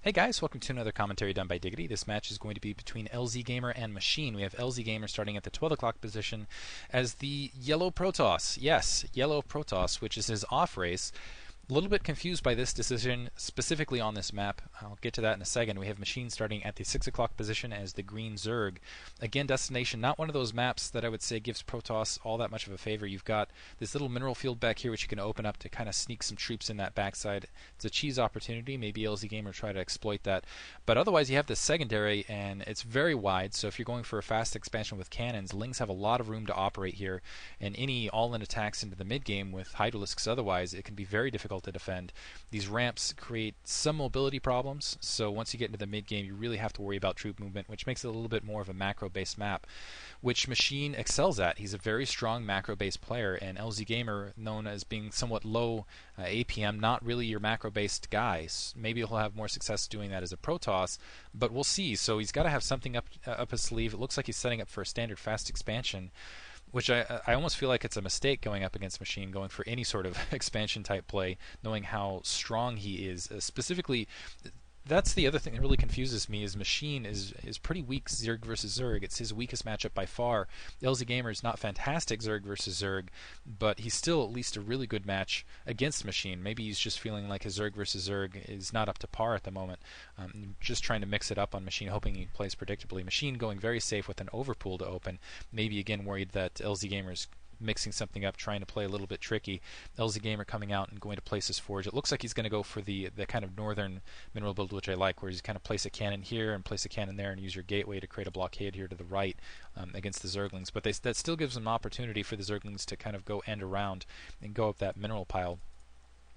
Hey guys, welcome to another commentary done by Diggity. This match is going to be between LzGamer and Machine. We have LzGamer starting at the 12 o'clock position as the yellow protoss. Yes, yellow protoss, which is his off race. A little bit confused by this decision specifically on this map. I'll get to that in a second. We have Machine starting at the 6 o'clock position as the green zerg. Again, destination, not one of those maps that I would say gives Protoss all that much of a favor. You've got this little mineral field back here which you can open up to kind of sneak some troops in that backside. It's a cheese opportunity. Maybe LzGamer try to exploit that. But otherwise you have the secondary and it's very wide, so if you're going for a fast expansion with cannons, Lings have a lot of room to operate here, and any all-in attacks into the mid-game with Hydralisks otherwise, it can be very difficult to defend. These ramps create some mobility problems, so once you get into the mid game you really have to worry about troop movement, which makes it a little bit more of a macro based map, which Machine excels at. He's a very strong macro based player, and LzGamer, known as being somewhat low APM, not really your macro based guy. Maybe he'll have more success doing that as a Protoss, but we'll see. So he's got to have something up his sleeve. It looks like he's setting up for a standard fast expansion, which I almost feel like it's a mistake going up against Machine, going for any sort of expansion type play, knowing how strong he is. Specifically, that's the other thing that really confuses me is Machine is pretty weak Zerg versus Zerg. It's his weakest matchup by far. LzGamer is not fantastic Zerg versus Zerg, but he's still at least a really good match against Machine. Maybe he's just feeling like his Zerg versus Zerg is not up to par at the moment. Just trying to mix it up on Machine, hoping he plays predictably. Machine going very safe with an overpool to open. Maybe again worried that LzGamer is mixing something up, trying to play a little bit tricky. LzGamer coming out and going to place his forge. It looks like he's going to go for the kind of northern mineral build, which I like, where he's kind of place a cannon here and place a cannon there and use your gateway to create a blockade here to the right against the Zerglings. But that still gives them an opportunity for the Zerglings to kind of go end around and go up that mineral pile.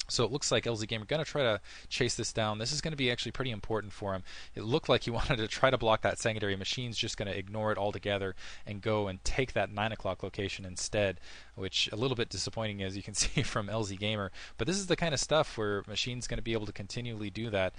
So it looks like LzGamer going to try to chase this down. This is going to be actually pretty important for him. It looked like he wanted to try to block that secondary. Machine's just going to ignore it altogether and go and take that 9 o'clock location instead, which a little bit disappointing as you can see from LzGamer. But this is the kind of stuff where Machine's going to be able to continually do that.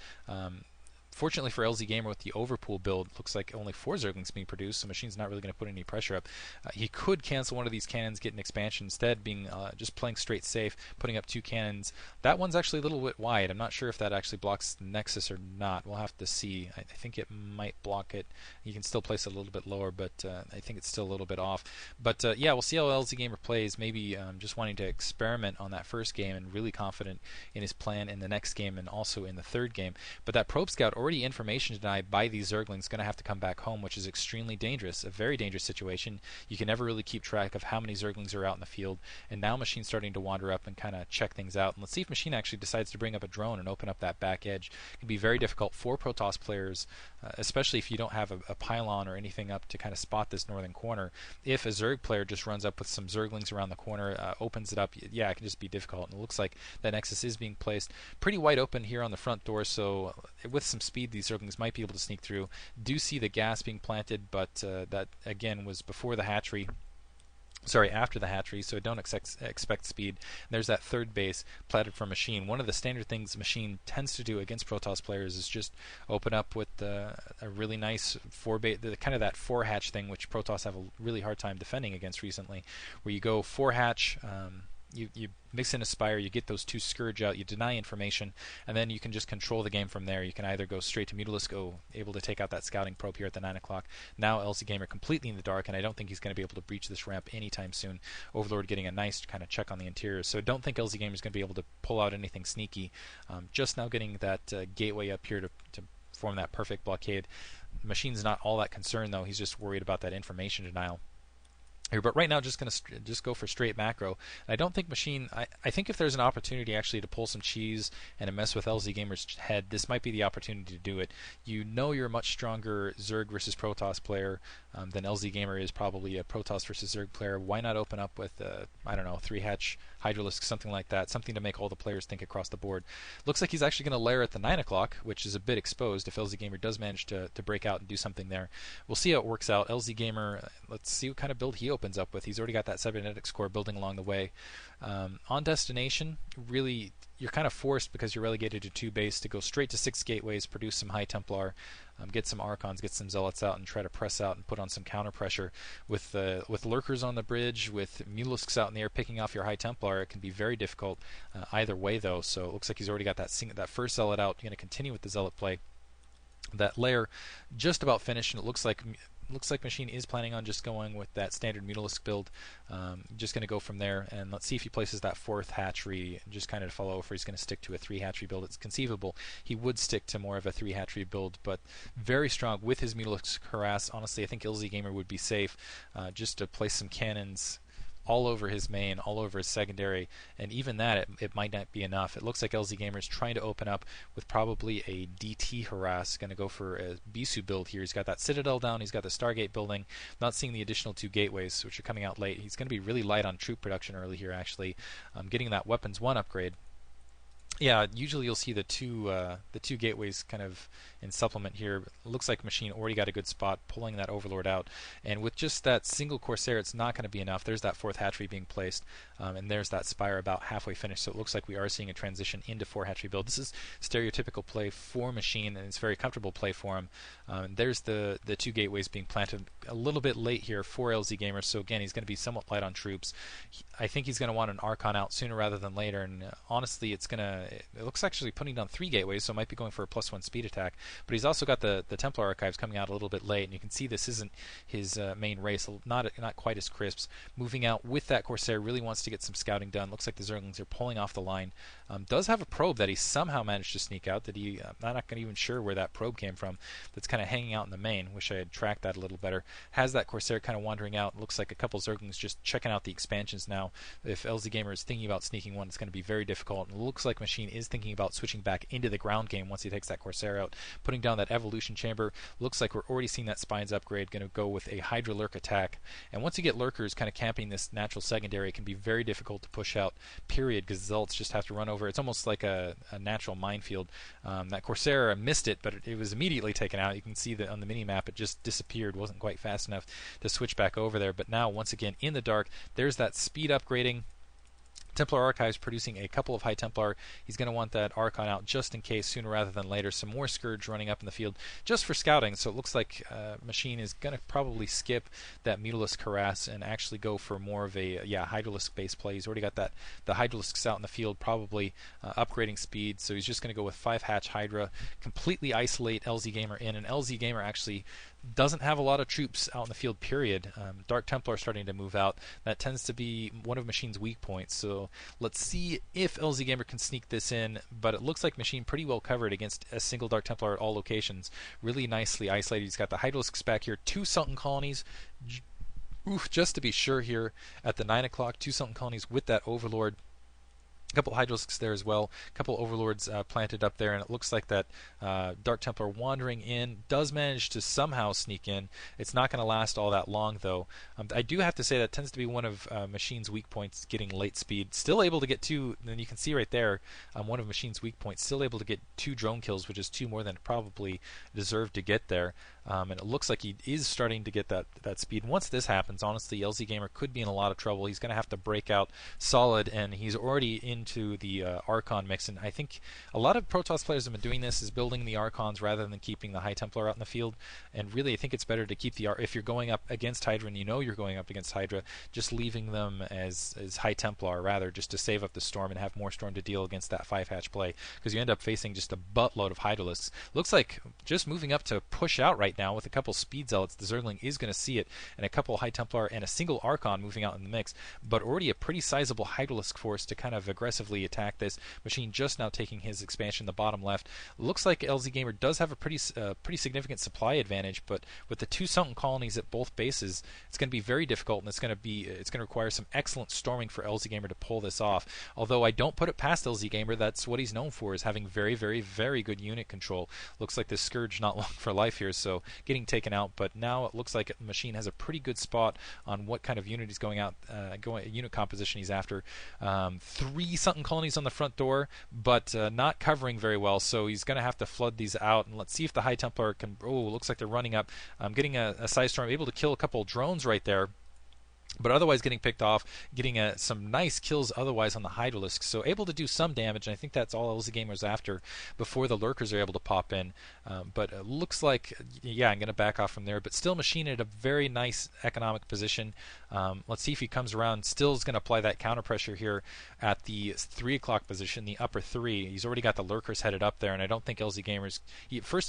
Fortunately for LzGamer, with the overpool build, looks like only 4 Zerglings being produced, so Machine's not really going to put any pressure up. He could cancel one of these cannons, get an expansion instead, being just playing straight safe, putting up 2 cannons. That one's actually a little bit wide. I'm not sure if that actually blocks the Nexus or not. We'll have to see. I think it might block it. You can still place it a little bit lower, but I think it's still a little bit off. But yeah, we'll see how LzGamer plays. Maybe just wanting to experiment on that first game and really confident in his plan in the next game and also in the third game. But that Probe Scout already information denied by these Zerglings, going to have to come back home, which is extremely dangerous, a very dangerous situation. You can never really keep track of how many Zerglings are out in the field, and now Machine's starting to wander up and kind of check things out. And let's see if Machine actually decides to bring up a drone and open up that back edge. It can be very difficult for Protoss players, especially if you don't have a pylon or anything up to kind of spot this northern corner. If a Zerg player just runs up with some Zerglings around the corner, opens it up, yeah, it can just be difficult. And it looks like that Nexus is being placed pretty wide open here on the front door, so with some speed these Zerglings might be able to sneak through. Do see the gas being planted, but that again was before the hatchery. Sorry, after the hatchery, so don't expect speed. And there's that third base platted for Machine. One of the standard things Machine tends to do against Protoss players is just open up with a really nice kind of that 4-hatch thing, which Protoss have a really hard time defending against recently, where you go 4-hatch, you mix in a Spire, you get those 2 Scourge out, you deny information, and then you can just control the game from there. You can either go straight to Mutalisk, able to take out that scouting probe here at the 9 o'clock. Now LzGamer completely in the dark, and I don't think he's going to be able to breach this ramp anytime soon. Overlord getting a nice kind of check on the interior, so don't think LzGamer is going to be able to pull out anything sneaky. Just now getting that gateway up here to form that perfect blockade. Machine's not all that concerned, though. He's just worried about that information denial here, but right now just going to just go for straight macro. And I don't think Machine, I think if there's an opportunity actually to pull some cheese and to mess with LzGamer's head, this might be the opportunity to do it. You know you're a much stronger Zerg versus Protoss player than LzGamer is probably a Protoss versus Zerg player. Why not open up with I don't know, 3-hatch Hydralisk, something like that, something to make all the players think across the board. Looks like he's actually going to lair at the 9 o'clock, which is a bit exposed if LzGamer does manage to break out and do something there. We'll see how it works out. LzGamer, let's see what kind of build he opens up with. He's already got that cybernetics core building along the way. On destination, really, you're kind of forced because you're relegated to 2 base to go straight to 6 gateways, produce some High Templar, get some Archons, get some Zealots out, and try to press out and put on some counter pressure. With Lurkers on the bridge, with Mutalisks out in the air picking off your High Templar, it can be very difficult either way, though. So it looks like he's already got that first Zealot out. You're going to continue with the Zealot play. That layer just about finished, and it looks like Machine is planning on just going with that standard Mutalisk build. Just going to go from there, and let's see if he places that 4th hatchery just kind of to follow, if he's going to stick to a 3 hatchery build. It's conceivable he would stick to more of a 3 hatchery build, but very strong with his Mutalisk harass. Honestly, I think LzGamer would be safe just to place some cannons all over his main, all over his secondary, and even that, it might not be enough. It looks like LzGamer is trying to open up with probably a DT harass, going to go for a Bisu build here. He's got that Citadel down, he's got the Stargate building, not seeing the additional 2 gateways, which are coming out late. He's going to be really light on troop production early here, actually, getting that Weapons 1 upgrade. Yeah, usually you'll see the two gateways kind of in supplement here. It looks like Machine already got a good spot pulling that Overlord out, and with just that single Corsair, it's not going to be enough. There's that 4th hatchery being placed, and there's that Spire about halfway finished. So it looks like we are seeing a transition into 4 hatchery build. This is stereotypical play for Machine, and it's very comfortable play for him. There's the 2 gateways being planted a little bit late here for LzGamer. So again, he's going to be somewhat light on troops. I think he's going to want an Archon out sooner rather than later, and honestly, it looks actually putting down 3 gateways, so it might be going for a +1 speed attack. But he's also got the Templar Archives coming out a little bit late, and you can see this isn't his main race, not quite as crisp. Moving out with that Corsair, really wants to get some scouting done. Looks like the Zerglings are pulling off the line. Does have a probe that he somehow managed to sneak out. I'm not even sure where that probe came from. That's kind of hanging out in the main. Wish I had tracked that a little better. Has that Corsair kind of wandering out. Looks like a couple Zerglings just checking out the expansions now. If LzGamer is thinking about sneaking one, it's going to be very difficult. And it looks like Machine is thinking about switching back into the ground game once he takes that Corsair out, putting down that Evolution Chamber. Looks like we're already seeing that Spines upgrade, going to go with a Hydra Lurk attack. And once you get Lurkers kind of camping this natural secondary, it can be very difficult to push out, period, because Zealots just have to run over. It's almost like a natural minefield. That Corsair, I missed it, but it was immediately taken out. You can see that on the mini-map it just disappeared, wasn't quite fast enough to switch back over there. But now, once again, in the dark, there's that speed upgrading. Templar Archives producing a couple of High Templar. He's going to want that Archon out just in case, sooner rather than later. Some more Scourge running up in the field just for scouting. So it looks like Machine is going to probably skip that Mutalisk harass and actually go for more of a Hydralisk base play. He's already got the Hydralisks out in the field, probably upgrading speed. So he's just going to go with 5 hatch Hydra, completely isolate LzGamer in, and LzGamer actually doesn't have a lot of troops out in the field, period. Dark Templar are starting to move out. That tends to be one of Machine's weak points. So let's see if LzGamer can sneak this in, but it looks like Machine pretty well covered against a single Dark Templar at all locations. Really nicely isolated. He's got the Hydralisks back here, 2 Sunken Colonies. Just to be sure here at the 9 o'clock, 2 Sunken Colonies with that Overlord. A couple Hydralisks there as well, a couple Overlords planted up there, and it looks like that Dark Templar wandering in does manage to somehow sneak in. It's not going to last all that long, though. I do have to say that tends to be one of Machine's weak points, getting late speed. Still able to get 2, and you can see right there, one of Machine's weak points, still able to get 2 drone kills, which is 2 more than probably deserved to get there. And it looks like he is starting to get that speed. And once this happens, honestly, LzGamer could be in a lot of trouble. He's going to have to break out solid, and he's already into the Archon mix. And I think a lot of Protoss players have been doing this, is building the Archons rather than keeping the High Templar out in the field. And really, I think it's better to keep if you're going up against Hydra, and you know you're going up against Hydra, just leaving them as High Templar, rather, just to save up the Storm and have more Storm to deal against that 5-hatch play, because you end up facing just a buttload of Hydralisks. Looks like just moving up to push out right now with a couple Speed Zealots, the Zergling is going to see it, and a couple High Templar and a single Archon moving out in the mix, but already a pretty sizable Hydralisk force to kind of aggressively attack this. Machine just now taking his expansion, the bottom left. Looks like LzGamer does have a pretty significant supply advantage, but with the 2 Sunken Colonies at both bases, it's going to be very difficult, and it's going to require some excellent storming for LzGamer to pull this off. Although I don't put it past LzGamer, that's what he's known for, is having very, very, very good unit control. Looks like this Scourge not long for life here, so getting taken out, but now it looks like Machine has a pretty good spot on what kind of unit he's going out, unit composition he's after. 3 Sunken Colonies on the front door, but not covering very well, so he's going to have to flood these out. And let's see if the High Templar can. Oh, looks like they're running up. Getting a side storm, able to kill a couple drones right there, but otherwise getting picked off, getting some nice kills otherwise on the Hydralisks, so able to do some damage, and I think that's all LzGamer's after before the Lurkers are able to pop in. But it looks like, I'm going to back off from there, but still Machine at a very nice economic position. Let's see if he comes around. Still is going to apply that counter pressure here at the 3 o'clock position, the upper 3. He's already got the Lurkers headed up there, and I don't think LzGamer's... First